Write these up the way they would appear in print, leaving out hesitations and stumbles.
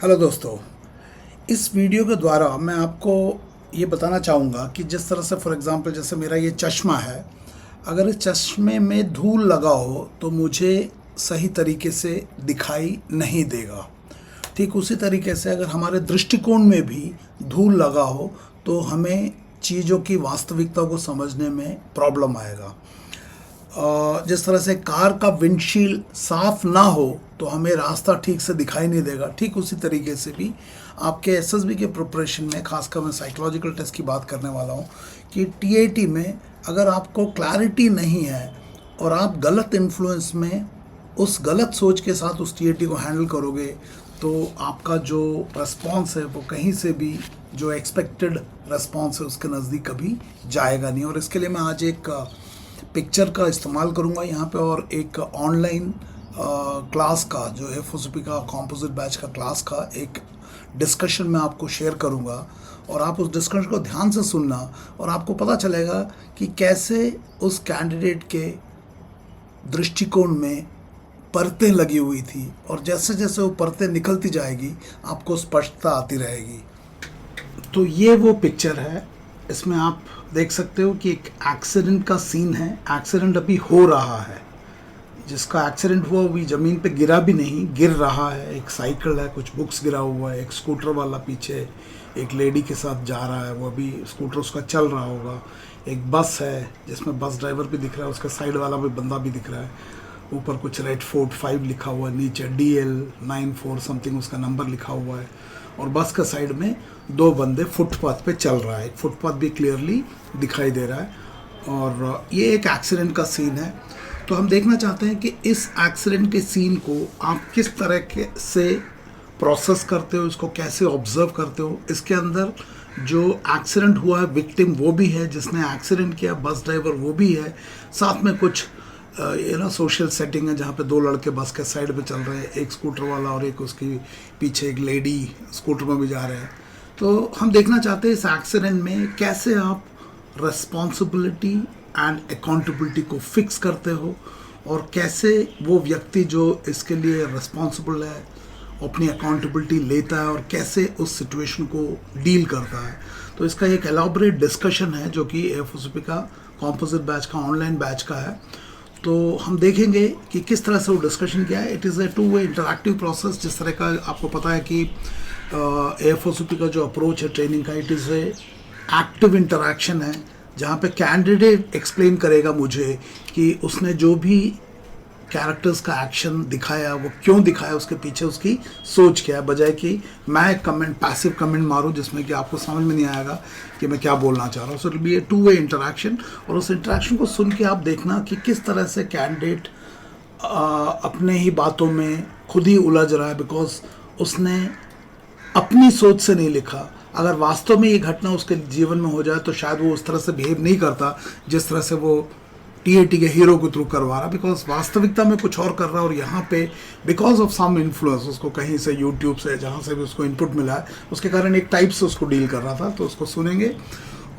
Hello दोस्तों। इस video के द्वारा मैं आपको ये बताना चाहूँगा कि जिस तरह से फॉर एग्ज़ाम्पल जैसे मेरा ये चश्मा है, अगर इस चश्मे में धूल लगा हो तो मुझे सही तरीके से दिखाई नहीं देगा। ठीक उसी तरीके से अगर हमारे दृष्टिकोण में भी धूल लगा हो तो हमें चीज़ों की वास्तविकता को समझने में प्रॉब्लम आएगा। जिस तरह से कार का विंडशील्ड साफ ना हो तो हमें रास्ता ठीक से दिखाई नहीं देगा, ठीक उसी तरीके से भी आपके एसएसबी के प्रिपरेशन में, खासकर मैं साइकोलॉजिकल टेस्ट की बात करने वाला हूँ कि टीएटी में अगर आपको क्लैरिटी नहीं है और आप गलत इन्फ्लुएंस में उस गलत सोच के साथ उस टीएटी को हैंडल करोगे तो आपका जो रेस्पॉन्स है वो कहीं से भी जो एक्सपेक्टेड रेस्पॉन्स है उसके नज़दीक कभी जाएगा नहीं। और इसके लिए मैं आज एक पिक्चर का इस्तेमाल करूंगा यहाँ पे और एक ऑनलाइन क्लास का जो है फुसुपी का कॉम्पोजिट बैच का क्लास का एक डिस्कशन मैं आपको शेयर करूंगा और आप उस डिस्कशन को ध्यान से सुनना और आपको पता चलेगा कि कैसे उस कैंडिडेट के दृष्टिकोण में परतें लगी हुई थी और जैसे जैसे वो परतें निकलती जाएगी आपको स्पष्टता आती रहेगी। तो ये वो पिक्चर है, इसमें आप देख सकते हो कि एक एक्सीडेंट का सीन है। एक्सीडेंट अभी हो रहा है, जिसका एक्सीडेंट हुआ वो ज़मीन पे गिरा भी नहीं, गिर रहा है। एक साइकिल है, कुछ बुक्स गिरा हुआ है, एक स्कूटर वाला पीछे एक लेडी के साथ जा रहा है, वो अभी स्कूटर उसका चल रहा होगा। एक बस है जिसमें बस ड्राइवर भी दिख रहा है, उसका साइड वाला भी बंदा भी दिख रहा है। ऊपर कुछ रेड फोर्ट 5 लिखा हुआ है, नीचे DL94 समथिंग उसका नंबर लिखा हुआ है और बस का साइड में दो बंदे फुटपाथ पे चल रहा है। फुटपाथ भी क्लियरली दिखाई दे रहा है और ये एक एक्सीडेंट का सीन है। तो हम देखना चाहते हैं कि इस एक्सीडेंट के सीन को आप किस तरह के से प्रोसेस करते हो, इसको कैसे ऑब्जर्व करते हो। इसके अंदर जो एक्सीडेंट हुआ है विक्टिम वो भी है, जिसने एक्सीडेंट किया बस ड्राइवर वो भी है, साथ में कुछ ये ना सोशल सेटिंग है जहाँ पे दो लड़के बस के साइड पे चल रहे हैं, एक स्कूटर वाला और एक उसकी पीछे एक लेडी स्कूटर में भी जा रहे हैं। तो हम देखना चाहते हैं इस एक्सीडेंट में कैसे आप रिस्पॉन्सिबिलिटी एंड अकाउंटेबिलिटी को फिक्स करते हो और कैसे वो व्यक्ति जो इसके लिए रिस्पॉन्सिबल है अपनी अकाउंटेबिलिटी लेता है और कैसे उस सिचुएशन को डील करता है। तो इसका एक एलॉबरेट डिस्कशन है जो कि एफओसीपी का कॉम्पोजिट बैच का ऑनलाइन बैच का है। तो हम देखेंगे कि किस तरह से वो डिस्कशन किया है। It is a two way interactive process. जिस तरह का आपको पता है कि एफओसीपी का जो अप्रोच है ट्रेनिंग का, it is a active interaction है जहाँ पे कैंडिडेट एक्सप्लेन करेगा मुझे कि उसने जो भी कैरेक्टर्स का एक्शन दिखाया वो क्यों दिखाया, उसके पीछे उसकी सोच क्या है, बजाय कि मैं एक कमेंट पैसिव कमेंट मारूं जिसमें कि आपको समझ में नहीं आएगा कि मैं क्या बोलना चाह रहा हूँ। So it be A two way interaction और उस इंटरैक्शन को सुन के आप देखना कि किस तरह से कैंडिडेट अपने ही बातों में खुद ही उलझ रहा है, बिकॉज उसने अपनी सोच से नहीं लिखा। अगर वास्तव में ये घटना उसके जीवन में हो जाए तो शायद वो उस तरह से बिहेव नहीं करता जिस तरह से वो टीएटी के हीरो के थ्रू करवा रहा, बिकॉज वास्तविकता में कुछ और कर रहा है और यहाँ पे बिकॉज ऑफ सम इन्फ्लुएंस उसको कहीं से यूट्यूब से जहाँ से भी उसको इनपुट मिला है उसके कारण एक टाइप से उसको डील कर रहा था। तो उसको सुनेंगे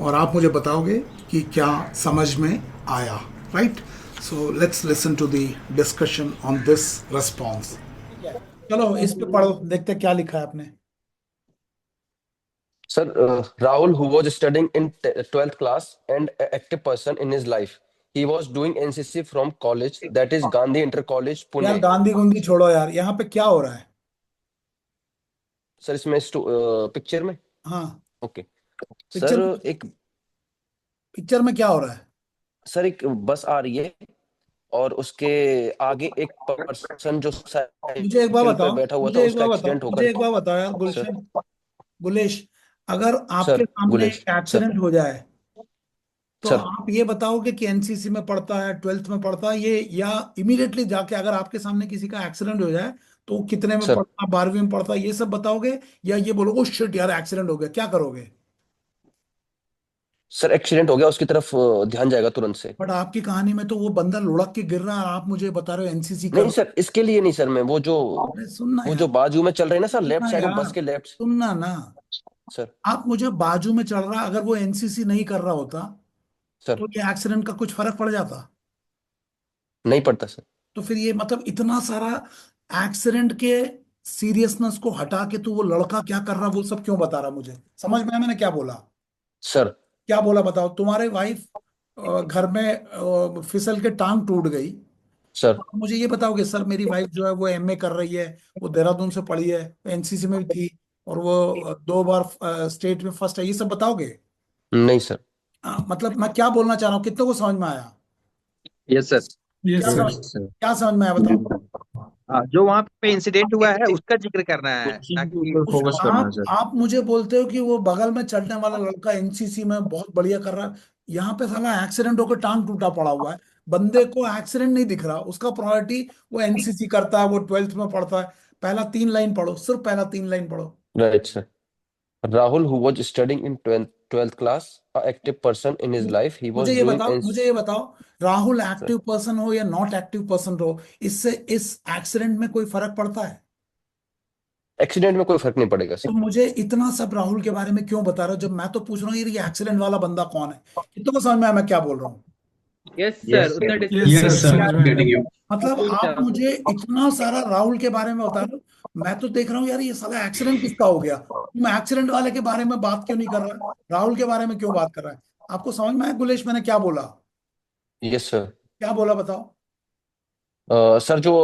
और आप मुझे बताओगे कि क्या समझ में आया। Right, so let's listen to the discussion on this response. चलो इस पे पढ़ो, देखते क्या लिखा है आपने। Sir, Rahul, who was studying in 12th class and an active person in his life, he was doing NCC from college, that is Gandhi Inter College, यार Pune. गांधी गुंदी छोड़ो यार, यहाँ पे क्या हो रहा है। सर इसमें पिक्चर में हाँ, ओके पिक्चर सर में, एक पिक्चर में क्या हो रहा है। सर एक बस आ रही है और उसके आगे एक पर्सन जो मुझे एक बार साइकिल पे बताओ, बैठा हुआ था, मुझे एक उसका बार बताओ, एक्सीडेंट मुझे होकर। एक बार बताओ यार सर गुलशन, गुलेश, अगर आपके सर सामने गुलेश एक सर एक्सीडेंट हो जाए तो सर आप ये बताओगे कि एनसीसी में पढ़ता है, 12th में पढ़ता है ये, या इमीडिएटली जाके अगर आपके सामने किसी का एक्सीडेंट हो जाए तो वो कितने में सर पढ़ता, 12वीं में पढ़ता है, ये सब बताओगे, या ये बोलोगे ओ शिट यार एक्सीडेंट हो गया, क्या करोगे। सर एक्सीडेंट हो गया, उसकी तरफ ध्यान जाएगा तुरंत से। बट आपकी कहानी में तो वो बंदा लुढ़क के गिर रहा है और आप मुझे बता रहे हो एनसीसी कर नहीं रहा सर, इसके लिए नहीं सर, मैं है। सुनना वो यार, जो बाजू में चल रही है ना सर, लेफ्ट सुनना साइड में, यार, बस के लेफ्ट। सुनना ना। सर आप मुझे बाजू में चढ़ रहा, अगर वो एनसीसी नहीं कर रहा होता सर तो ये एक्सीडेंट का कुछ फर्क पड़ जाता। नहीं पड़ता सर। तो फिर ये मतलब इतना सारा एक्सीडेंट के सीरियसनेस को हटा के तू वो लड़का क्या कर रहा वो सब क्यों बता रहा मुझे? समझ में आया मैंने क्या बोला? सर। क्या बोला बताओ? तुम्हारे वाइफ घर में फिसल के टांग टूट गई। सर। मुझे ये बताओगे सर मेरी वाइफ जो है वो एमए कर रही है, वो देहरादून से पढ़ी है, एनसीसी में भी थी, और वो 2 बार स्टेट में फर्स्ट है, ये सब बताओगे? नहीं सर। मतलब मैं क्या बोलना चाह रहा हूँ, कितने को समझ में आया? Yes sir. क्या यस समझ सर। क्या समझ में आया बताओ? जो वहां पे इंसिडेंट हुआ है उसका जिक्र करना है, उस चीज ना के कि ऊपर उस फोकस करना है सर। आप मुझे बोलते हो कि वो बगल में चलने वाला लड़का एनसीसी में बहुत बढ़िया कर रहा है, यहाँ पे साला एक्सीडेंट होकर टांग टूटा पड़ा हुआ है। बंदे को एक्सीडेंट नहीं दिख रहा, उसका प्रायोरिटी वो एनसीसी करता है, वो 12th में पढ़ता है। पहला 3 लाइन पढ़ो, सिर्फ पहला 3 लाइन पढ़ो। Right sir. Rahul, who was studying in 12th class, a active person in his life, he was doing मुझे ये बताओ, राहुल sir, एक्टिव पर्सन हो या नॉट एक्टिव पर्सन हो, इससे इस एक्सीडेंट में कोई फर्क पड़ता है? एक्सीडेंट में कोई फर्क नहीं पड़ेगा तो सर। मुझे इतना सब राहुल के बारे में क्यों बता रहे हो, जब मैं तो पूछ रहा हूँ ये एक्सीडेंट वाला बंदा कौन है? कितनों को समझ में आया मैं क्या बोल रहा हूँ? यस यस सर, उतना सर। डिस्कस यस सर, समझ में गेटिंग आया। यू। मतलब आप मुझे इतना सारा राहुल के बारे में बता रहे हो, मैं तो देख रहा हूँ यार ये साला एक्सीडेंट किसका हो गया, तुम एक्सीडेंट वाले के बारे में बात क्यों नहीं कर रहा है, राहुल के बारे में क्यों बात कर रहा है? आपको समझ में आया गुलेश मैंने क्या बोला? Yes sir. क्या बोला बताओ? सर जो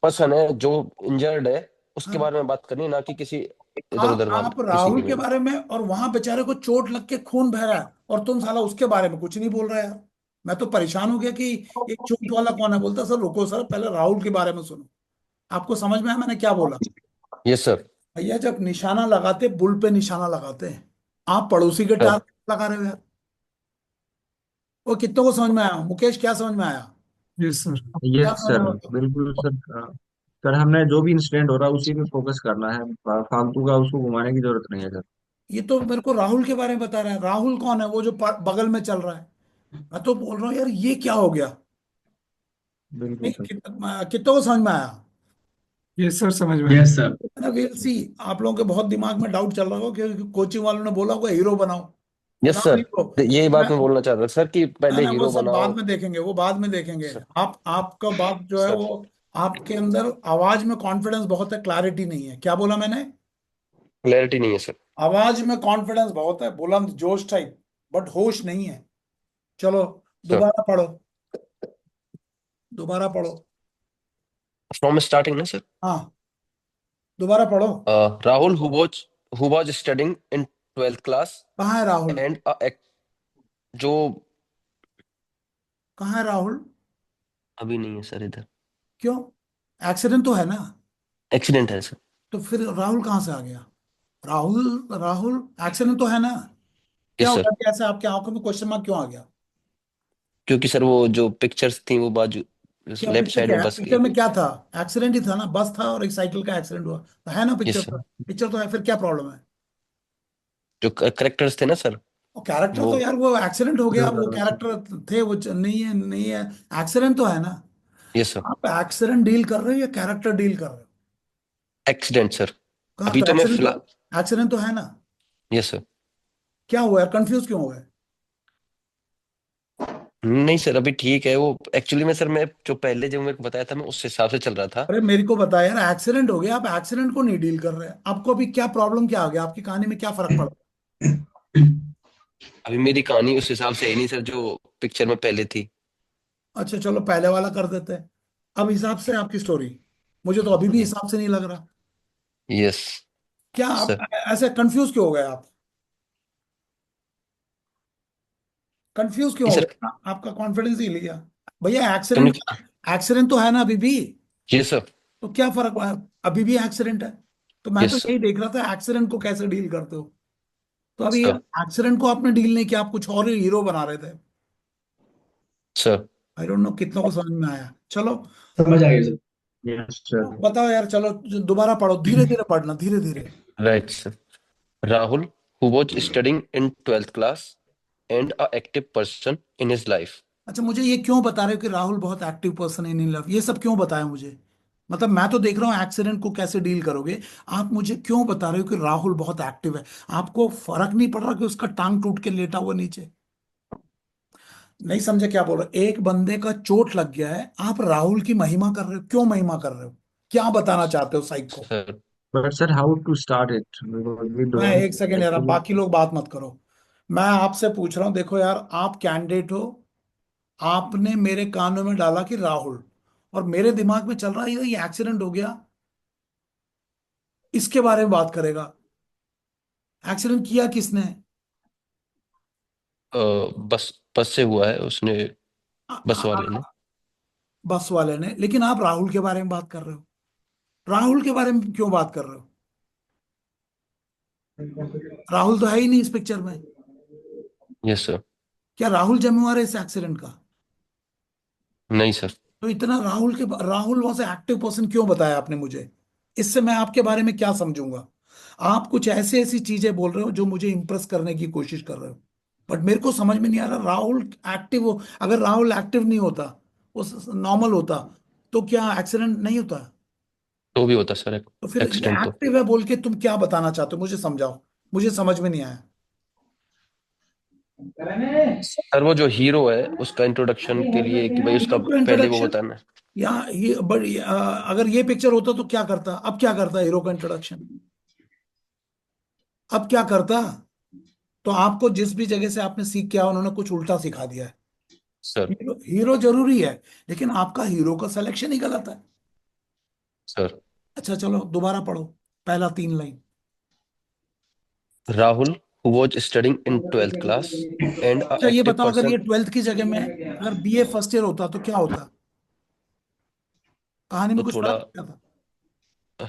पर्सन है जो इंजर्ड है उसके हाँ, बारे में बात करनी है, ना कि किसी इधर उधर वाले आप किसी की राहुल के भी। बारे में, और वहां बेचारे को चोट लग के खून बह रहा है, और तुम साला उसके बारे में कुछ नहीं बोल रहे यार। मैं तो परेशान हो गया कि एक चोट वाला कौन है, बोलता सर रुको सर पहले राहुल के बारे में सुनो। आपको समझ में आया मैंने क्या बोला? Yes sir. भैया जब निशाना लगाते बुल पे निशाना लगाते हैं, आप पड़ोसी के सर। टारगेट लगा रहे हो यार। वो कितनों को समझ में आया? मुकेश क्या समझ में आया? Yes sir. क्या यस समझ में सर, आया? बिल्कुल सर। सर हमने जो भी इंसिडेंट हो रहा है उसी पे फोकस करना है, फालतू का उसको घुमाने की जरूरत नहीं है सर। ये तो मेरे को राहुल के बारे में बता रहा है। राहुल कौन है? वो जो बगल में चल रहा है। मैं तो बोल रहा हूँ यार ये क्या हो गया? बिल्कुल नहीं, सर। कितनों को समझ में आया? यस सर, समझ में आया। Yes sir. ना विल सी। आप लोगों के बहुत दिमाग में डाउट चल रहा होगा क्योंकि कोचिंग वालों ने बोला होगा हीरो बनाओ, यस बनाओ सर। हीरो। यही मैं बात मैं बोलना चाह रहा था सर कि ना पहले ना वो हीरो सब बनाओ। बाद में देखेंगे, वो बाद में देखेंगे। सर। आपका बात जो है सर। वो, आपके अंदर आवाज में कॉन्फिडेंस बहुत है, क्लैरिटी नहीं है। क्या बोला मैंने? क्लैरिटी नहीं है सर। आवाज में कॉन्फिडेंस बहुत है, बुलंद जोश टाइप, बट होश नहीं है। चलो सर। दोबारा पढ़ो, दोबारा पढ़ो। फ्रॉम स्टार्टिंग ना सर। हाँ, दोबारा पढ़ो। Rahul who was studying in 12th class कहाँ है राहुल? and जो कहाँ है राहुल? अभी नहीं है सर इधर। क्यों? एक्सीडेंट तो है ना? एक्सीडेंट है सर। तो फिर राहुल कहाँ से आ गया? राहुल राहुल एक्सीडेंट तो है ना? क्या यस हो सर। गया, कैसे आपके आंखों में क्वेश्चन मार्क क्यों आ गया? क्योंकि सर वो जो पिक्चर्स थी वो बाजू क्या लेफ्ट पिक्चर, साइड क्या में है बस पिक्चर गई। में? क्या था? एक्सीडेंट ही था ना, बस था और एक साइकिल का एक्सीडेंट हुआ तो है ना पिक्चर यस तो। सर। पिक्चर तो है, फिर क्या प्रॉब्लम है? जो करेक्टर्स थे ना सर वो कैरेक्टर वो। तो यार वो एक्सीडेंट हो गया, वो कैरेक्टर थे वो नहीं है, नहीं है। एक्सीडेंट तो है ना? Yes sir. आप एक्सीडेंट डील कर रहे हो या कैरेक्टर डील कर रहे हो? Accident sir. कहाँ अभी तो तो मैं एक्सीडेंट, फिलहाल। तो एक्सीडेंट तो है ना? Yes sir. क्या हुआ यार, कंफ्यूज क्यों हो गए? नहीं सर अभी ठीक है वो एक्चुअली में सर मैं जो पहले जो मेरे को बताया था मैं उस हिसाब से चल रहा था। अरे मेरे को बता यार, एक्सीडेंट हो गया, आप एक्सीडेंट को नहीं डील कर रहे हैं, आपको अभी क्या प्रॉब्लम, क्या आ गया आपकी कहानी में, क्या फर्क पड़ा? अभी मेरी कहानी उस हिसाब से है नहीं सर जो पिक्चर में पहले थी। अच्छा चलो पहले वाला कर देते हैं। अब हिसाब से आपकी स्टोरी, मुझे तो अभी भी हिसाब से नहीं लग रहा। यस क्या आप सर। ऐसे कंफ्यूज क्यों हो गए आप? कंफ्यूज क्यों नहीं हो सर। गए? आपका कॉन्फिडेंस ही लिया। भैया एक्सीडेंट, कन्फ्यू एक्सीडेंट तो है ना अभी भी? Yes sir. तो क्या फर्क हुआ? अभी भी एक्सीडेंट है। तो मैं तो यस यही देख रहा था एक्सीडेंट को कैसे डील करते हो। तो अभी सर। एक्सीडेंट को आपने डील नहीं किया, आप कुछ और ही हीरो बना रहे थे। सर। आई डोंट नो कितनों को समझ में आया। चलो समझ आ गया सर। यस तो सर। बताओ यार, चलो दोबारा पढ़ो, धीरे धीरे पढ़ना, धीरे धीरे। Right sir. Rahul who was studying in 12th class and a active person in his life. अच्छा मुझे ये क्यों बता रहे हो कि राहुल बहुत एक्टिव पर्सन है इन लव, ये सब क्यों बताया मुझे? मतलब मैं तो देख रहा हूँ एक्सीडेंट को कैसे डील करोगे, आप मुझे क्यों बता रहे हो कि राहुल बहुत एक्टिव है? आपको फर्क नहीं पड़ रहा कि उसका टांग टूट के लेटा हुआ नीचे? नहीं समझे क्या बोल रहे हो? एक बंदे का चोट लग गया है, आप राहुल की महिमा कर रहे हो, क्यों महिमा कर रहे हो? क्या बताना चाहते हो साइक को? Sir but sir how to start it, we मैं डोंट एक सेकेंड यार, अब एक्चुअली। बाकी लोग बात मत करो। मैं आपसे पूछ रहा हूँ, देखो यार, आप कैंडिडेट हो। आपने मेरे कानों में डाला कि राहुल, और मेरे दिमाग में चल रहा है ये एक्सीडेंट हो गया, इसके बारे में बात करेगा। एक्सीडेंट किया किसने? बस बस से हुआ है उसने, आ, बस वाले ने। आ, बस वाले ने, लेकिन आप राहुल के बारे में बात कर रहे हो। राहुल के बारे में क्यों बात कर रहे हो? राहुल तो है ही नहीं इस पिक्चर में। Yes sir. क्या राहुल जिम्मेवार है इस एक्सीडेंट का? नहीं सर। तो इतना राहुल वॉज एक्टिव पर्सन क्यों बताया आपने मुझे? इससे मैं आपके बारे में क्या समझूंगा? आप कुछ ऐसी ऐसी चीजें बोल रहे हो जो मुझे इंप्रेस करने की कोशिश कर रहे हो, बट मेरे को समझ में नहीं आ रहा। राहुल एक्टिव हो, अगर राहुल एक्टिव नहीं होता, वो नॉर्मल होता, तो क्या एक्सीडेंट नहीं होता? तो भी होता सर तो फिर ये एक्सीडेंट तो। एक्टिव है बोल के तुम क्या बताना चाहते हो? मुझे समझाओ, मुझे समझ में नहीं आया। सर वो जो हीरो है उसका इंट्रोडक्शन के लिए कि भाई उसका हीरो का पहले वो इंट्रोडक्शन, बताना है। या ये बट अगर ये पिक्चर होता तो क्या करता? अब क्या करता हीरो का इंट्रोडक्शन? अब क्या करता? तो आपको जिस भी जगह से आपने सीख किया, उन्होंने कुछ उल्टा सिखा दिया है। सर। हीरो जरूरी है, लेकिन आपका हीरो का सिलेक्शन ही गलत है। सर अच्छा चलो दोबारा पढ़ो, पहला 3 line. Rahul who was studying in 12th class and a अच्छा ये active बताओ, अगर person। ये 12th की जगह में अगर बीए फर्स्ट ईयर होता तो क्या होता? कहानी में तो कुछ थोड़ा, फर्क क्या था?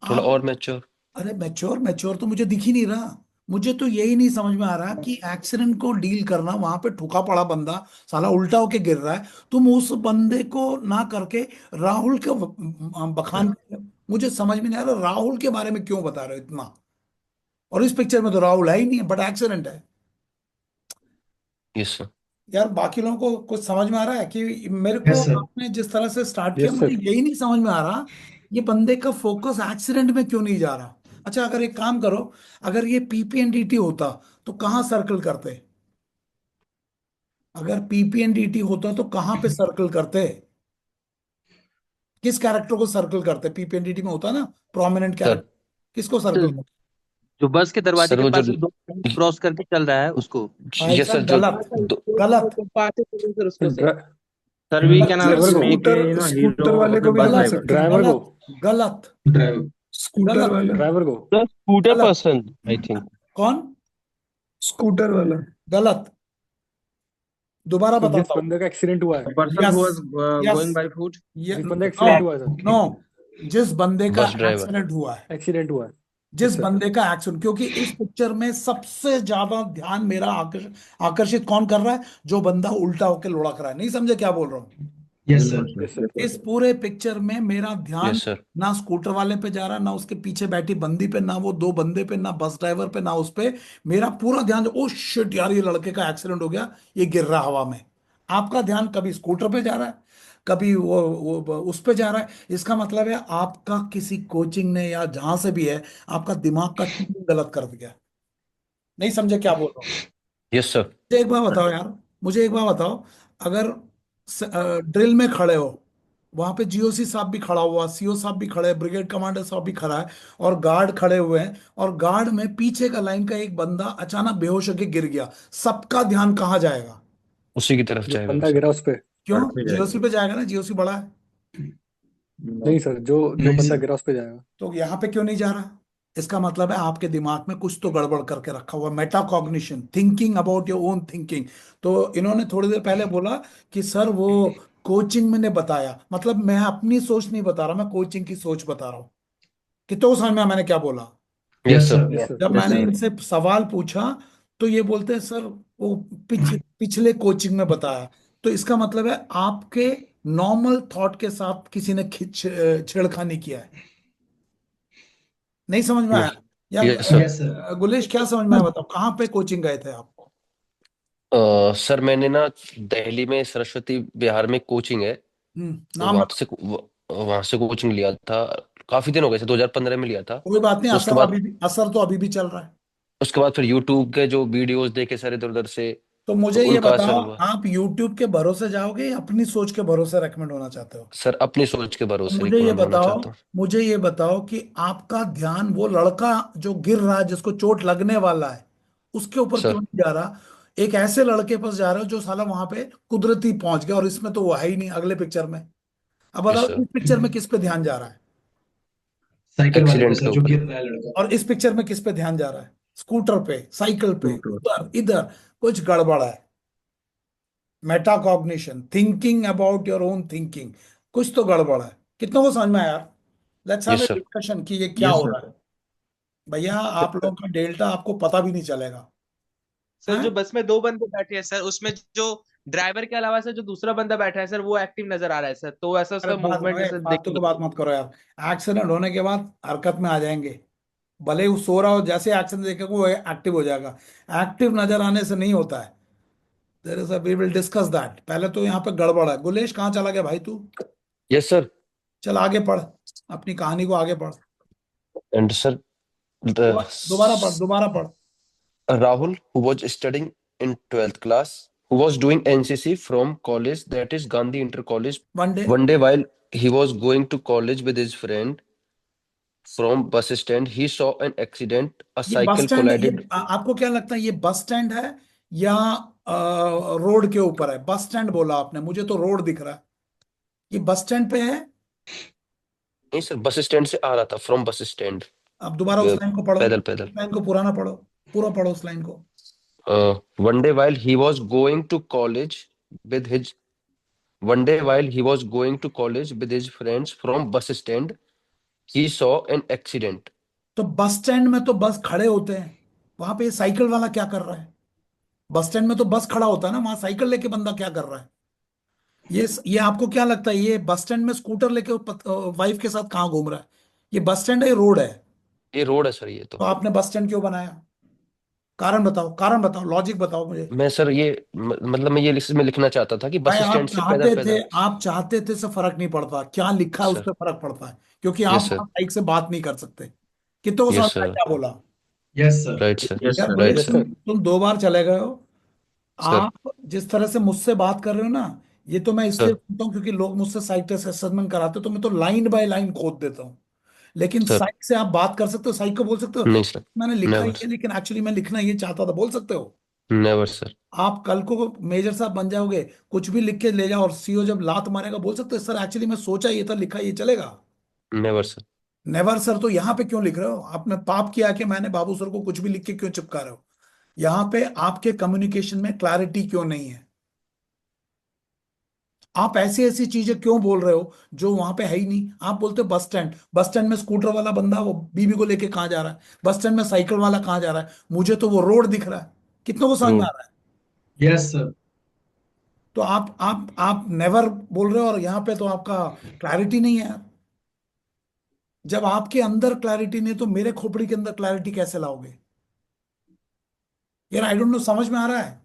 थोड़ा आप, और मैच्योर। अरे मैच्योर मैच्योर तो मुझे दिख ही नहीं रहा। मुझे तो यही नहीं समझ में आ रहा कि एक्सीडेंट को डील करना, वहां पे ठुका पड़ा बंदा साला उल्टा होके गिर रहा है, तुम उस बंदे को ना करके राहुल के बखान कर रहे हो। मुझे समझ में नहीं आ रहा राहुल के बारे में क्यों बता रहे हो इतना। और इस पिक्चर में तो राहुल है ही नहीं है, बट एक्सीडेंट है। Yes sir. यार बाकी लोगों को कुछ समझ में आ रहा है कि मेरे को यस सर। आपने जिस तरह से स्टार्ट किया, यस मुझे सर। यही नहीं समझ में आ रहा ये बंदे का फोकस एक्सीडेंट में क्यों नहीं जा रहा। अच्छा अगर एक काम करो, अगर ये पीपीएनडीटी होता तो कहाँ सर्कल करते? अगर पीपीएनडीटी होता तो कहाँ पे सर्कल करते? किस कैरेक्टर को सर्कल करते? पीपीएनडीटी में होता ना प्रोमिनेंट सर कैरेक्टर, किसको सर्कल करते? जो बस के दरवाजे सर के वो जो, पास से दो क्रॉस करके चल रहा है उसको। भाई यस सर साहब जो गलत, गलत, ड्रा, सर वी कैन गलत, ड्राइवर आल्सो को, make okay, A you know hero scooter वाले को मतलब भी बस बोल गलत, ड्राइवर। सकते, ड्राइवर को, गलत, गलत, ड्राइवर, स्कूटर गलत, वाला, ड्राइवर को, The scooter गलत। person, I think. कौन? स्कूटर वाला। गलत, दोबारा तो जिस बताता हूँ। बंदे का एक्सीडेंट हुआ है, person yes, who was yes, going by foot. ये जिस बंदे का नो, एक्सीडेंट हुआ है सर, नो, जिस बंदे का बस ड्राइवर। एक्सीडेंट हुआ है, एक्सीडेंट हुआ है। जिस यस सर। बंदे का एक्सीडेंट, क्योंकि इस पिक्चर में सबसे ज्यादा ध्यान मेरा आकर्षित कौन कर रहा है? जो बंदा उल्टा होकर लुढ़क रहा है। नहीं समझे क्या बोल रहा हूँ? यस बिल्कुल सर। सर। Yes sir. इस पूरे पिक्चर में मेरा ध्यान यस सर। ना स्कूटर वाले पे जा रहा, ना उसके पीछे बैठी बंदी पे, ना वो दो बंदे पे, ना बस ड्राइवर पे, ना उस पे। मेरा पूरा ध्यान, ओ शिट यार ये लड़के का एक्सीडेंट हो गया, ये गिर रहा हवा में। आपका ध्यान कभी स्कूटर पे जा रहा है, कभी वो उस पे जा रहा है। इसका मतलब है आपका किसी कोचिंग ने या जहां से भी है, आपका दिमाग का ट्यूनिंग गलत कर दिया। नहीं समझे क्या बोल रहा हूँ? Yes sir. मुझे एक बात बताओ यार, मुझे एक बात बताओ, अगर ड्रिल में खड़े हो, वहां पे जीओसी साहब भी खड़ा हुआ, सीओ साहब भी खड़े हैं, ब्रिगेड कमांडर साहब भी खड़ा है, और गार्ड खड़े हुए हैं, और गार्ड में पीछे का लाइन का एक बंदा अचानक बेहोश होकर गिर गया, सबका ध्यान कहाँ जाएगा? उसी की तरफ जो जाएगा बंदा सर। गिरा उस पे। क्यों? बढ़ते जीओसी जाएगा। पे जाएगा ना, जीओसी बड़ा है। नहीं सर, जो जो बंदा गिरा उस पे जाएगा। तो यहाँ पे क्यों नहीं जा रहा? इसका मतलब है आपके दिमाग में कुछ तो गड़बड़ करके रखा हुआ, Meta cognition, thinking about your own thinking. तो इन्होंने थोड़ी देर पहले बोला कि सर वो कोचिंग में ने बताया, मतलब मैं अपनी सोच नहीं बता रहा, मैं कोचिंग की सोच बता रहा हूँ। कि तो समझ में आया मैंने क्या बोला? Yes yes sir. Sir. Yes sir. जब यस मैंने सर। इनसे सवाल पूछा तो ये बोलते हैं सर वो पिछले कोचिंग में बताया। तो इसका मतलब है आपके नॉर्मल थॉट के साथ किसी ने छेड़खानी किया है। नहीं समझ में आया? यस। या yes sir. Yes sir. Gulesh क्या समझ में आया बताओ, कहाँ पे कोचिंग गए थे आप? सर मैंने ना दिल्ली में सरस्वती विहार में कोचिंग है, तो नाम वहां बताओ। से वहां से कोचिंग लिया था। काफी दिन हो गए थे, 2015 में लिया था। कोई बात नहीं, तो असर अभी भी, असर तो अभी भी चल रहा है। उसके बाद फिर यूट्यूब के जो वीडियोस देखे सर इधर उधर से, तो मुझे ये उनका असर बताओ, हुआ। आप YouTube के भरोसे जाओगे या अपनी सोच के भरोसे रेकमेंड होना चाहते हो? सर अपनी सोच के तो भरोसे मुझे ये रिकमेंड होना बताओ, चाहता हूँ। मुझे ये बताओ कि आपका ध्यान वो लड़का जो गिर रहा है, जिसको चोट लगने वाला है, उसके ऊपर क्यों सर नहीं जा रहा? एक ऐसे लड़के पास जा रहे हो जो साला वहां पे कुदरती पहुंच गया, और इसमें तो वो है ही नहीं अगले पिक्चर में। अब यस बताओ, सर, इस पिक्चर में किस पे ध्यान जा रहा है? साइकिल वाले पे एक्सीडेंट सर, के जो ऊपर। गिर रहा है लड़का। और इस पिक्चर में किस पे ध्यान जा रहा है? स्कूटर पे, साइकिल पे, टू उधर इधर। कुछ गड़बड़ है। Metacognition, thinking about your own thinking, कुछ तो गड़बड़ है। कितनों को समझ में आया? Let's have yes A sir. Discussion कि ये क्या यस हो रहा सर। है। भैया, आप लोगों का डेल्टा आपको पता भी नहीं चलेगा। सर हैं? जो बस में दो बंदे बैठे हैं सर, उसमें जो ड्राइवर के अलावा सर जो दूसरा बंदा बैठा है सर, वो एक्टिव नजर आ रहा है सर, तो ऐसा अरे उसका बात, मूवमेंट अरे जैसे फालतू देखने की लगा। बात मत करो यार। एक्सीडेंट होने के बाद हरकत में आ जाएंगे। भले ही वो सो रहा हो, जैसे एक्शन देखेगा वो एक्टिव हो जाएगा। एक्टिव नजर आने से नहीं होता है। There is we will discuss that. पहले तो यहाँ पे गड़बड़ है। गुलेश, कहाँ चला गया भाई तू? Yes sir. चल आगे पढ़, अपनी कहानी को आगे पढ़। एंड सर, दोबारा पढ़, दोबारा पढ़। Rahul, who was studying in 12th class, who was doing NCC from college, that is Gandhi Inter College. One day. One day, while he was going to college with his friend from bus stand, he saw an accident. A ये बस cycle stand, collided. आपको क्या लगता है ये bus stand है या road के ऊपर है? बस स्टैंड बोला आपने, मुझे तो रोड दिख रहा है। ये बस स्टैंड पे है? नहीं सर, बस स्टैंड से आ रहा था, फ्रॉम बस स्टैंड। अब दोबारा उस लाइन को पढ़ो, पैदल उस पैदल। लाइन को पुराना पढ़ो, पूरा पढ़ो उस लाइन को। One day while he was going to college with his one day while he was going to college with his friends from bus stand, he saw an accident. तो बस स्टैंड में तो बस खड़े होते हैं, वहां पे ये साइकिल वाला क्या कर रहा है? बस स्टैंड में तो बस खड़ा होता है ना, वहां साइकिल लेके बंदा क्या कर रहा है? ये आपको क्या लगता है ये बस स्टैंड में स्कूटर लेके वाइफ के साथ कहाँ घूम रहा है? ये बस स्टैंड है, ये रोड है? ये रोड है सर, ये तो। तो आपने बस स्टैंड क्यों बनाया? कारण बताओ, कारण बताओ, लॉजिक बताओ मुझे। मैं सर ये मतलब मैं ये इसमें लिखना चाहता था कि भाई, बस स्टैंड से पैदल पैदल। आप चाहते थे से फर्क नहीं पड़ता, क्या लिखा है उस सर। पर फर्क पड़ता है। क्योंकि आप यस वहां सर। बाइक से बात नहीं कर सकते। कितनों को समझ यस में आया सर। क्या बोला? Yes sir. Right sir. Yes यार सर। बोले, राइट यस सर। सर। तुम 2 बार चले गए हो। सर। आप जिस तरह से मुझसे बात कर रहे हो ना, ये तो मैं इसलिए सर। सुनता हूँ क्योंकि लोग मुझसे साइट टेस्ट असेसमेंट कराते हो, तो मैं तो लाइन बाय लाइन खोद देता हूँ। लेकिन सर। साइट से आप बात कर सकते हो, साइट को बोल सकते हो नहीं सर। मैंने लिखा ही नेवर है सर। लेकिन एक्चुअली मैं लिखना ये चाहता था, बोल सकते हो। Never sir. आप कल को मेजर साहब बन जाओगे, कुछ भी लिख के ले जाओ और सीईओ जब लात मारेगा बोल सकते हो सर एक्चुअली मैं सोचा ये था, लिखा ये चलेगा? Never sir. नेवर सर तो यहाँ पे क्यों लिख रहे हो? आपने पाप किया कि मैंने बाबू सर को कुछ भी लिख के क्यों चिपका रहे हो? यहाँ पे आपके कम्युनिकेशन में क्लैरिटी क्यों नहीं है? आप ऐसी ऐसी चीजें क्यों बोल रहे हो जो वहां पे है ही नहीं? आप बोलते हो बस स्टैंड, बस स्टैंड में स्कूटर वाला बंदा वो बीबी को लेके कहाँ जा रहा है? बस स्टैंड में साइकिल वाला कहाँ जा रहा है? मुझे तो वो रोड दिख रहा है। कितनों को समझ में आ रोड। रहा है? Yes sir. तो आप नेवर बोल रहे हो, और यहाँ पे तो आपका क्लैरिटी नहीं है यार। जब आपके अंदर क्लैरिटी नहीं तो मेरे खोपड़ी के अंदर क्लैरिटी कैसे लाओगे? यार आई डोंट नो, समझ में आ रहा है?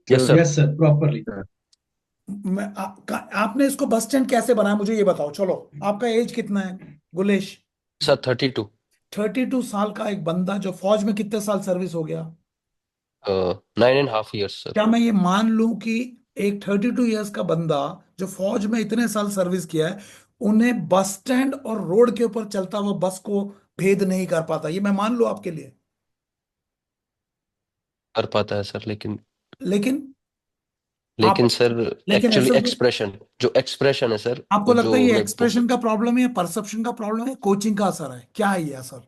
Yes sir. Yes sir, properly. आपने इसको बस स्टैंड कैसे बनाया मुझे ये बताओ। चलो, आपका एज कितना है गुलेश? सर 32। 32 साल का एक बंदा जो फौज में कितने साल सर्विस हो गया? 9.5 years सर। क्या मैं ये मान लूं कि एक 32 ईयर्स का बंदा जो फौज में इतने साल सर्विस किया है, उन्हें बस स्टैंड और रोड के ऊपर चलता हुआ बस को भेद नहीं कर पाता, ये मैं मान लूं आपके लिए? कर पाता है सर, लेकिन लेकिन आप लेकिन सर लेकिन एक्चुअली ऐसे एक्सप्रेशन, जो एक्सप्रेशन है सर, आपको वो लगता जो है ये मैं एक्सप्रेशन का प्रॉब्लम है या परसेप्शन का प्रॉब्लम है, कोचिंग का असर है, क्या है ये असर?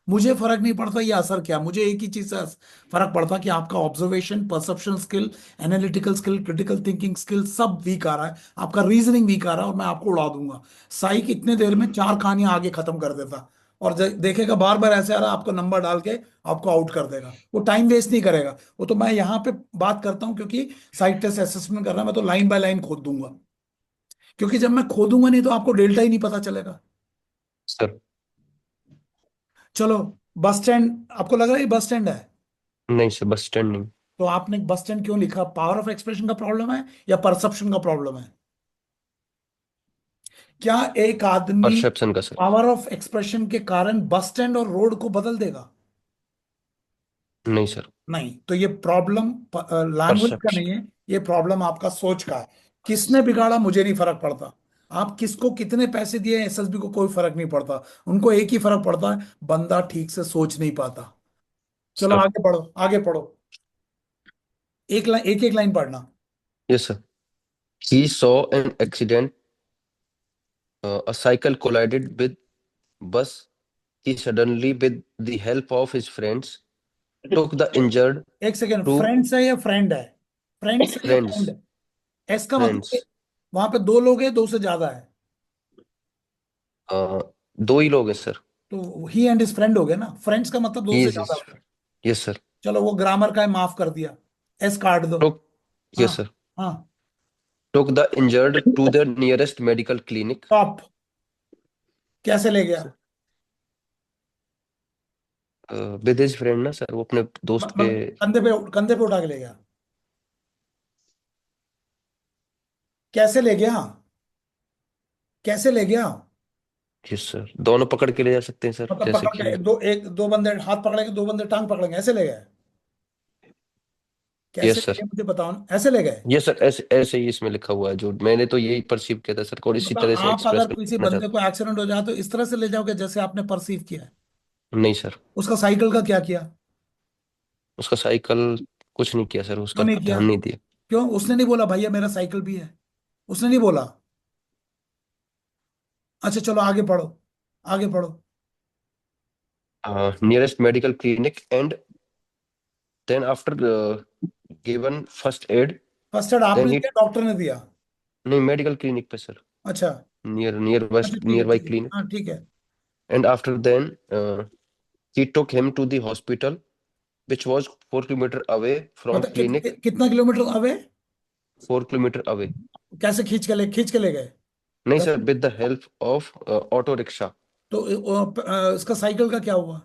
मुझे फर्क नहीं पड़ता ये असर क्या, मुझे एक ही चीज से फर्क पड़ता कि आपका observation, perception skill, analytical skill, critical thinking skill सब वीक आ रहा है, आपका रीजनिंग वीक आ रहा है, और मैं आपको उड़ा दूंगा। साइक इतने देर में 4 कहानियां आगे खत्म कर देता, और देखेगा बार बार ऐसे आ रहा है, आपको नंबर डाल के आपको आउट कर देगा। वो टाइम वेस्ट नहीं करेगा। वो तो मैं यहाँ पे बात करता हूँ क्योंकि साइट टेस्ट असेसमेंट कर रहा है, मैं तो लाइन बाय लाइन खोद दूंगा। क्योंकि जब मैं खोदूंगा नहीं तो आपको डेल्टा ही नहीं पता चलेगा। सर। चलो, बस स्टैंड आपको लग रहा है ये बस स्टैंड है? नहीं सर, बस स्टैंड नहीं। तो आपने बस स्टैंड क्यों लिखा? पावर ऑफ एक्सप्रेशन का प्रॉब्लम है या परसेप्शन का प्रॉब्लम है? क्या एक आदमी परसेप्शन का सर। पावर ऑफ एक्सप्रेशन के कारण बस स्टैंड और रोड को बदल देगा? नहीं सर। नहीं, तो ये प्रॉब्लम लैंग्वेज का परसेप्शन। नहीं है, ये प्रॉब्लम आपका सोच का है। किसने बिगाड़ा मुझे नहीं फर्क पड़ता, आप किसको कितने पैसे दिए एसएसबी को कोई फर्क नहीं पड़ता, उनको एक ही फर्क पड़ता है, बंदा ठीक से सोच नहीं पाता। चलो सर। आगे पढ़ो, आगे पढ़ो, एक लाइन एक एक लाइन पढ़ना। Yes sir. He saw an accident. A cycle collided with bus. He suddenly, with the help of his friends, took the injured एक सेकेंड, to फ्रेंड्स है या फ्रेंड है? फ्रेंड्स है या फ्रेंड friends. है? एस का मतलब Friends. वहां पे दो लोग हैं, दो से ज्यादा है, दो ही लोग हैं सर। तो ही एंड हिज फ्रेंड हो गए ना, फ्रेंड्स का मतलब दो He से is ज्यादा his. होता है। Yes sir. चलो वो ग्रामर का है, माफ कर दिया, एस काट दो। Took. हाँ, Yes sir. हाँ, Took the injured to the nearest medical clinic. Top, कैसे ले गया? With his friend ना सर, वो अपने दोस्त के। मतलब कंधे पे उठा के ले गया, कैसे ले गया, कैसे ले गया? यस सर, दोनों पकड़ के ले जा सकते हैं सर, मतलब जैसे पकड़ के कि। दो बंदे हाथ पकड़ेंगे, दो बंदे टांग पकड़ेंगे, ऐसे ले गए? कैसे यस ले सर। गए मुझे बताओ ना, ऐसे ले गए? यस सर, ऐसे ऐसे ही इसमें लिखा हुआ है, जो मैंने तो यही परसीव किया था सर, और इसी मतलब तरह से आप एक्सप्रेस अगर किसी करना बंदे चाहता को एक्सीडेंट हो जाए तो इस तरह से ले जाओगे जैसे आपने परसीव किया है? हूँ। नहीं सर। उसका साइकिल का क्या किया? उसका साइकिल कुछ नहीं किया सर, उसका क्यों नहीं किया? ध्यान नहीं दिया। क्यों? उसने नहीं बोला भैया मेरा साइकिल भी है? उसने नहीं बोला? अच्छा चलो आगे पढ़ो, आगे पढ़ो। Nearest medical clinic and then after given first aid. First aid then आपने ही। दिया, डॉक्टर ने दिया? नहीं, मेडिकल क्लिनिक पे सर। अच्छा, नियर अच्छा ठीक है, नियर बाई ठीक है, क्लिनिक। हाँ ठीक है। And after then he took him to the hospital which was 4 kilometer away from मतलब clinic. कितना किलोमीटर अवे? 4 kilometer away. कैसे खींच के ले गए? नहीं sir, with the help of auto rickshaw. तो उसका साइकिल का क्या हुआ?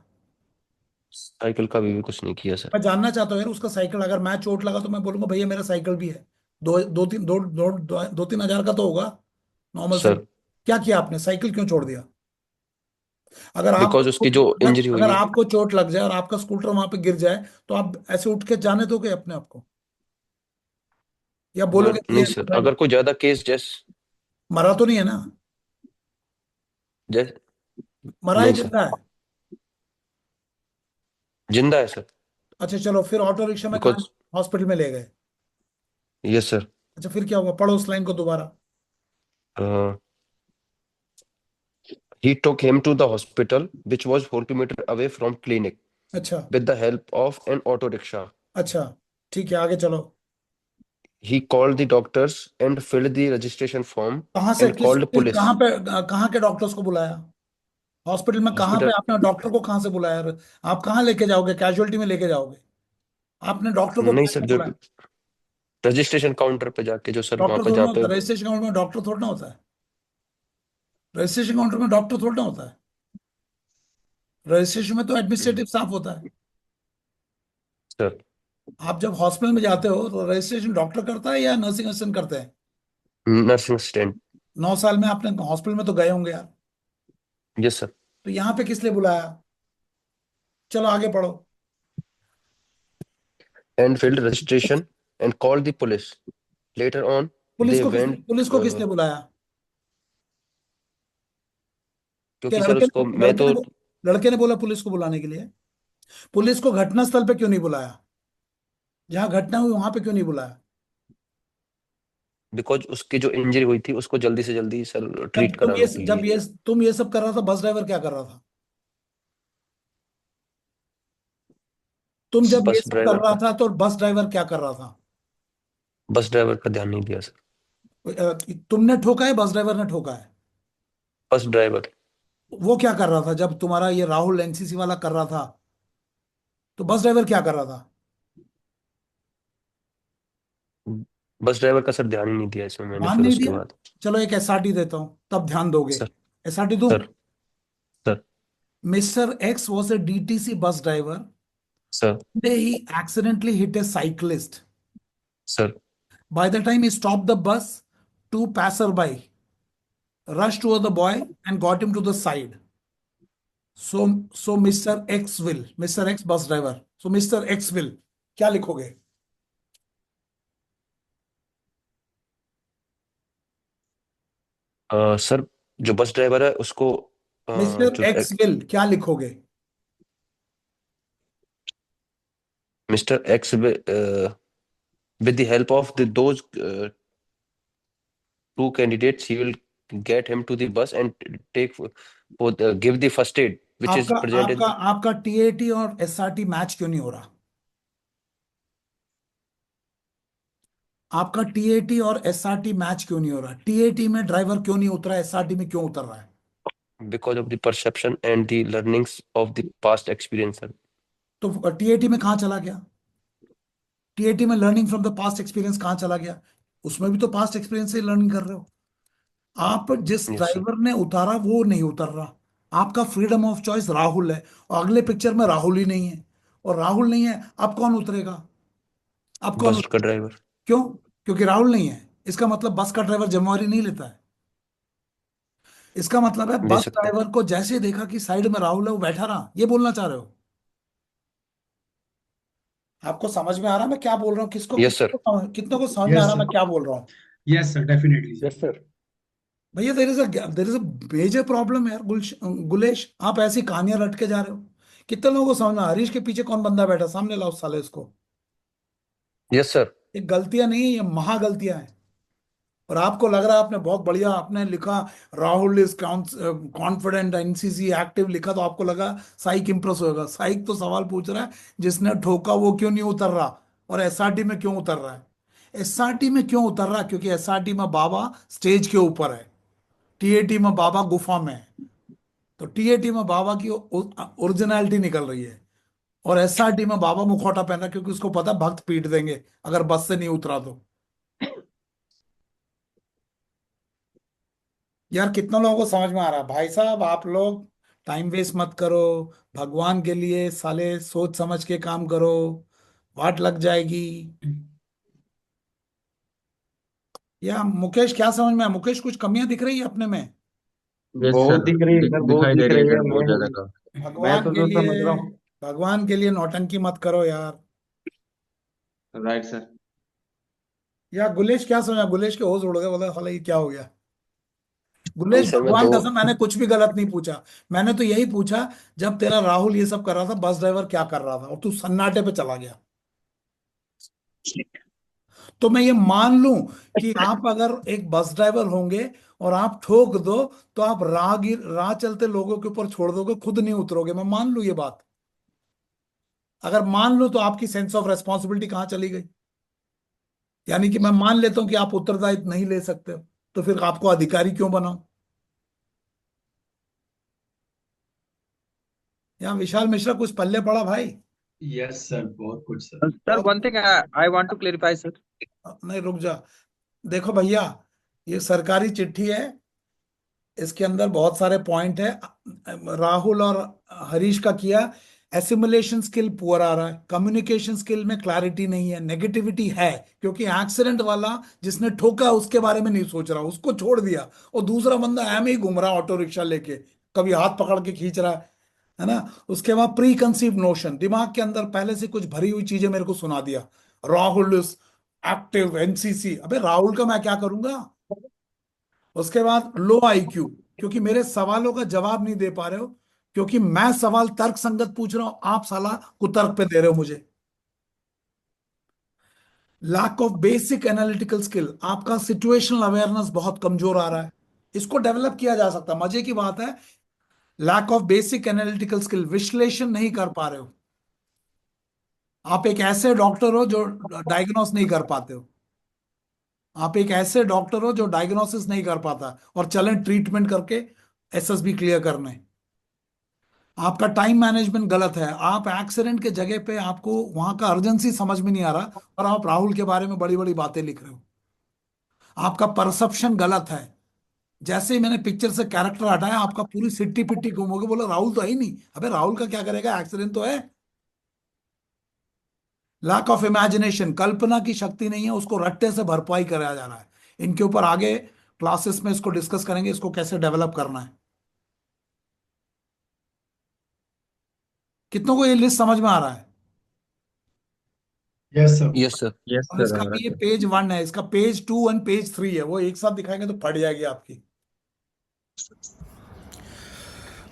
साइकिल का भी कुछ नहीं किया सर। मैं जानना चाहता हूँ यार, उसका साइकिल, अगर मैं चोट लगा तो मैं बोलूंगा भैया मेरा साइकिल भी है, दो तीन हजार का तो होगा नॉर्मल साइकिल। सर क्या किया आपने, साइकिल क्यों छोड़ दिया? अगर बिकॉज आपको उसकी जो इंजरी हुई अगर है। आपको चोट लग जाए और आपका स्कूटर वहां पे गिर जाए तो आप ऐसे उठ के जाने दोगे अपने आप को, या बोलोगे नहीं भैया सर, अगर कोई ज्यादा केस मरा तो नहीं है ना? जैस मरा है, नहीं सर, जिंदा है? जिंदा है सर। अच्छा चलो, फिर ऑटो रिक्शा में कहा, बिकॉज। हॉस्पिटल में ले गए? Yes sir. अच्छा फिर क्या हुआ, पढ़ो उस लाइन को दोबारा। he took him to the hospital which was 4 kilometer away from clinic अच्छा, with the help of an auto rickshaw. अच्छा ठीक है, आगे चलो। He called the doctors and filled the registration form कहाँ से and called कहाँ police. पे, कहाँ के डॉक्टर्स को बुलाया? हॉस्पिटल में कहाँ पे हॉस्पिटल। आपने डॉक्टर को कहाँ से बुलाया? आप कहाँ लेके जाओगे, कैजुअलिटी में लेके जाओगे? आपने डॉक्टर को नहीं कहाँ सर, से जो बुलाया? रजिस्ट्रेशन काउंटर पे जाके, जो सर वहां डॉक्टर पर थोड़ा जहाँ ना पे। होता है रजिस्ट्रेशन काउंटर में, डॉक्टर थोड़ा ना होता है रजिस्ट्रेशन काउंटर में, डॉक्टर थोड़ा ना होता है रजिस्ट्रेशन में, तो एडमिनिस्ट्रेटिव स्टाफ होता है। सर आप जब हॉस्पिटल में जाते हो तो रजिस्ट्रेशन डॉक्टर करता है या नर्सिंग असिस्टेंट करते हैं? Nursing assistant. 9 साल में आपने हॉस्पिटल में तो गए होंगे यार, यस सर। तो यहाँ पे किस लिए बुलाया? चलो आगे पढ़ो। And filled registration and called the police. Later on they went police को किसने बुलाया? क्या क्योंकि सर उसको मैं तो। लड़के ने बोला पुलिस को बुलाने के लिए? पुलिस को घटनास्थल पे क्यों नहीं बुलाया? जहां घटना हुई वहां पे क्यों नहीं बुलाया? बिकॉज उसकी जो इंजरी हुई थी उसको जल्दी से जल्दी सर ट्रीट कराने के जब लिए। ये तुम ये सब कर रहा था, बस ड्राइवर क्या कर रहा था? तुम जब ये बस सब कर ड्राइवर रहा का। था तो बस ड्राइवर क्या कर रहा था? बस ड्राइवर का ध्यान नहीं दिया सर। तुमने ठोका है, बस ड्राइवर ने ठोका है? Bus driver. वो क्या कर रहा था जब तुम्हारा ये राहुल एनसीसी वाला कर रहा था? तो बस ड्राइवर क्या कर रहा था? बस ड्राइवर का सर ध्यान ही नहीं दिया इसमें मैंने, ध्यान फिर नहीं उसके दिया? बाद। चलो एक एसआरटी देता हूं, तब ध्यान दोगे। सर। एसआरटी दो। Sir. Sir. Mister x was a DTC bus driver, sir. he accidentally hit a cyclist. Sir. By the time he stopped the bus, two passerby rushed over the boy and got him to the side. So Mr. X bus driver. So Mr. X will क्या लिखोगे? Sir जो bus driver है उसको mister जो x will क्या लिखोगे? Mister x with the help of those two candidates, he will get him to the bus and take for give the first aid, which is आपका present आपका in. आपका TAT और SRT match क्यों नहीं हो रहा? आपका टीएटी और एसआरटी मैच क्यों नहीं हो रहा? टीएटी में ड्राइवर क्यों नहीं उतरा, एसआरटी में क्यों उतर रहा है? Because of the perception and the learnings of the past experience, sir. तो टीएटी में कहाँ चला गया? टीएटी में learning from the past experience कहाँ चला गया? उसमें भी तो पास्ट एक्सपीरियंस से लर्निंग कर रहे हो। आप जिस Yes, sir. ड्राइवर ने उतारा वो नहीं उतर रहा। आपका फ्रीडम ऑफ चॉइस राहुल है, और अगले पिक्चर में राहुल ही नहीं है, और राहुल नहीं है, अब कौन उतरेगा? अब कौन Bus का driver. क्यों? क्योंकि राहुल नहीं है, इसका मतलब बस का ड्राइवर जिम्मेवारी नहीं लेता है। इसका मतलब है ले बस सकता है. ड्राइवर को जैसे देखा कि साइड में राहुल है वो बैठा रहा, ये बोलना चाह रहे हो? आपको समझ में आ रहा है मैं क्या बोल रहा हूँ? Yes, sir. कितनों को समझ में आ Yes, रहा है sir. मैं क्या बोल रहा हूँ? Yes, sir. Definitely, sir. Yes sir. भैया there is a major problem है यार। गुलेश, आप ऐसी कहानियां रट के जा रहे हो। कितने लोगों को समझना? हरीश के पीछे कौन बंदा बैठा, सामने लाओ साले इसको। Yes, sir. ये गलतियां नहीं है, ये महा गलतियां हैं। और आपको लग रहा है आपने बहुत बढ़िया आपने लिखा, Rahul is confident NCC active लिखा, तो आपको लगा साइक इंप्रेस होगा। साइक तो सवाल पूछ रहा है जिसने ठोका वो क्यों नहीं उतर रहा, और एसआरटी में क्यों उतर रहा है? एसआरटी में क्यों उतर रहा है? क्योंकि एसआरटी में बाबा स्टेज के ऊपर है, टीएटी में बाबा गुफा में है। तो टीएटी में बाबा की ओरिजिनलिटी निकल रही है, और एसआरटी में बाबा मुखौटा पहन रहा है, क्योंकि उसको पता है भक्त पीट देंगे अगर बस से नहीं उतरा तो। यार कितना लोगों को समझ में आ रहा है? भाई साहब आप लोग टाइम वेस्ट मत करो, भगवान के लिए साले सोच समझ के काम करो, वाट लग जाएगी। या मुकेश क्या समझ में आया? मुकेश कुछ कमियां दिख रही है अपने में? यस बहुत सर, दिख रही है सर, बहुत दिखाई दे दिख रही है रही है। सर, बहुत ज्यादा का। मैं भगवान तो के जो समझ लिए, रहा हूँ। भगवान के लिए नौटंकी मत करो यार। Right sir. या गुलेश क्या समझा? गुलेश के होश उड़ गए, बोला साला ये क्या हो गया। नहीं गुलेश सर, मैं भगवान दो. कसम मैंने कुछ भी गलत नहीं पूछा। मैंने तो यही पूछा, जब तेरा राहुल ये सब कर रहा था, बस ड्राइवर क्या कर रहा था, और तू सन्नाटे पे चला गया। तो मैं ये मान लूं कि आप अगर एक बस ड्राइवर होंगे और आप ठोक दो, तो आप राह चलते लोगों के ऊपर छोड़ दोगे, खुद नहीं उतरोगे। मैं मान लूं ये बात। अगर मान लूं तो आपकी सेंस ऑफ रेस्पॉन्सिबिलिटी कहां चली गई? यानी कि मैं मान लेता हूं कि आप उत्तरदायित्व नहीं ले सकते हो, तो फिर आपको अधिकारी क्यों बनाओ? यहाँ विशाल मिश्रा कुछ पल्ले पड़ा भाई? Yes, sir. बहुत कुछ sir. Sir, one thing I want to clarify, sir. नहीं रुक जा। देखो भैया, ये सरकारी चिट्ठी है, इसके अंदर बहुत सारे पॉइंट है। राहुल और हरीश का किया, एसिमुलेशन स्किल पुअर आ रहा है, कम्युनिकेशन स्किल में क्लैरिटी नहीं है, नेगेटिविटी है, क्योंकि एक्सीडेंट वाला जिसने ठोका उसके बारे में नहीं सोच रहा, उसको छोड़ दिया, और दूसरा बंदा ऐम ही घूम रहा ऑटो रिक्शा लेके, कभी हाथ पकड़ के खींच रहा है ना। उसके बाद प्री कंसीव नोशन, दिमाग के अंदर पहले से कुछ भरी हुई चीजें मेरे को सुना दिया। राहुल इज एक्टिव एनसीसी, अबे राहुल का मैं क्या करूंगा? उसके बाद लो आईक्यू, क्योंकि मेरे सवालों का जवाब नहीं दे पा रहे हो, क्योंकि मैं सवाल तर्क संगत पूछ रहा हूं, आप साला कुतर्क पे दे रहे हो मुझे। Lack of basic analytical skill, आपका सिचुएशनल अवेयरनेस बहुत कमजोर आ रहा है, इसको डेवलप किया जा सकता है। मजे की बात है, lack of basic analytical skill, विश्लेषण नहीं कर पा रहे हो। आप एक ऐसे डॉक्टर हो जो डायग्नोस नहीं कर पाते हो। आप एक ऐसे डॉक्टर हो जो डायग्नोसिस नहीं कर पाता, और चलें ट्रीटमेंट करके एसएसबी क्लियर करने। आपका टाइम मैनेजमेंट गलत है, आप एक्सीडेंट के जगह पे आपको वहां का अर्जेंसी समझ में नहीं आ रहा, और आप राहुल के बारे में बड़ी बड़ी बातें लिख रहे हो। आपका परसेप्शन गलत है। जैसे ही मैंने पिक्चर से कैरेक्टर हटाया, आपका पूरी सिट्टी पिट्टी घूमोगे, बोला राहुल तो है ही नहीं। अबे राहुल का क्या करेगा, एक्सीडेंट तो है। लैक ऑफ इमेजिनेशन, कल्पना की शक्ति नहीं है, उसको रट्टे से भरपाई कराया जा रहा है। इनके ऊपर आगे क्लासेस में इसको डिस्कस करेंगे, इसको कैसे डेवलप करना है। कितनों को ये लिस्ट समझ में आ रहा है? Yes sir Yes, sir. Yes और इसका सर। भी ये पेज 1 है, इसका पेज 2 और पेज 3 है, वो एक साथ दिखाएंगे तो फट जाएगी आपकी।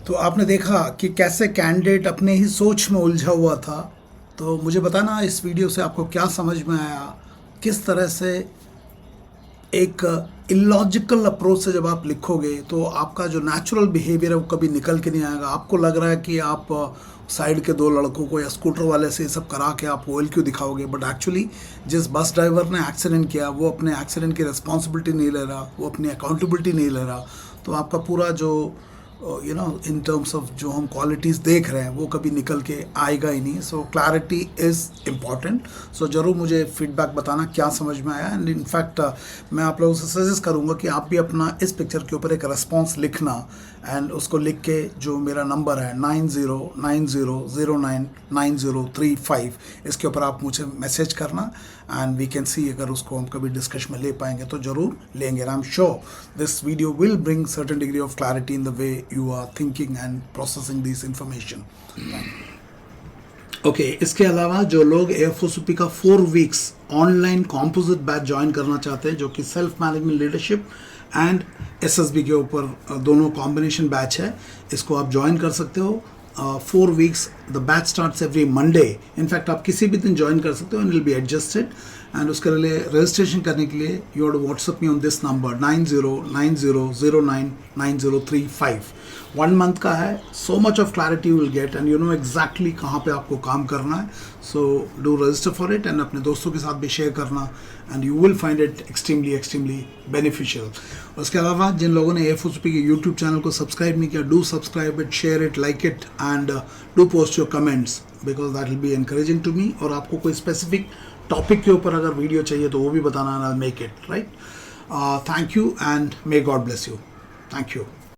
तो आपने देखा कि कैसे कैंडिडेट अपने ही सोच में उलझा हुआ था। तो मुझे बताना इस वीडियो से आपको क्या समझ में आया, किस तरह से एक इलॉजिकल अप्रोच से जब आप लिखोगे तो आपका जो नेचुरल बिहेवियर है वो कभी निकल के नहीं आएगा। आपको लग रहा है कि आप साइड के 2 लड़कों को या स्कूटर वाले से ये सब करा के आप ऑयल क्यों दिखाओगे, बट एक्चुअली जिस बस ड्राइवर ने एक्सीडेंट किया वो अपने एक्सीडेंट की रिस्पॉन्सिबिलिटी नहीं ले रहा, वो अपनी अकाउंटेबिलिटी नहीं ले रहा। तो आपका पूरा जो इन टर्म्स ऑफ जो हम क्वालिटीज़ देख रहे हैं वो कभी निकल के आएगा ही नहीं। सो क्लैरिटी इज़ इम्पॉर्टेंट। सो ज़रूर मुझे फीडबैक बताना क्या समझ में आया। एंड इनफैक्ट मैं आप लोगों से सजेस्ट करूँगा कि आप भी अपना इस पिक्चर के ऊपर एक रिस्पॉन्स लिखना एंड उसको लिख के जो मेरा नंबर है 9090099035 इसके ऊपर आप मुझे मैसेज करना एंड वी कैन सी अगर उसको हम कभी डिस्कशन में ले पाएंगे तो ज़रूर लेंगे। I am sure this video will bring certain degree of clarity in the way you are thinking and processing this information. Okay इसके अलावा जो लोग AFOSUP का 4 weeks online composite batch join करना चाहते हैं जो कि self management leadership and SSB के ऊपर दोनों कॉम्बिनेशन बैच है, इसको आप ज्वाइन कर सकते हो। 4 weeks the batch starts every Monday. In fact आप किसी भी दिन ज्वाइन कर सकते हो and will be adjusted. And उसके लिए रजिस्ट्रेशन करने के लिए you have to WhatsApp me on this number 9090099035। 1 month का है। So much of clarity will get and you know exactly कहाँ पे आपको काम करना है। So do register for it and अपने दोस्तों के साथ भी शेयर करना and you will find it extremely beneficial. उसके अलावा जिन लोगों ने AFOSUP के यूट्यूब चैनल को सब्सक्राइब नहीं किया, do subscribe it, share it, like it and do post your comments because that will be encouraging to me. और आपको कोई स्पेसिफिक टॉपिक के ऊपर अगर वीडियो चाहिए तो वो भी बताना, I will make it right. Thank you and may God bless you. Thank you.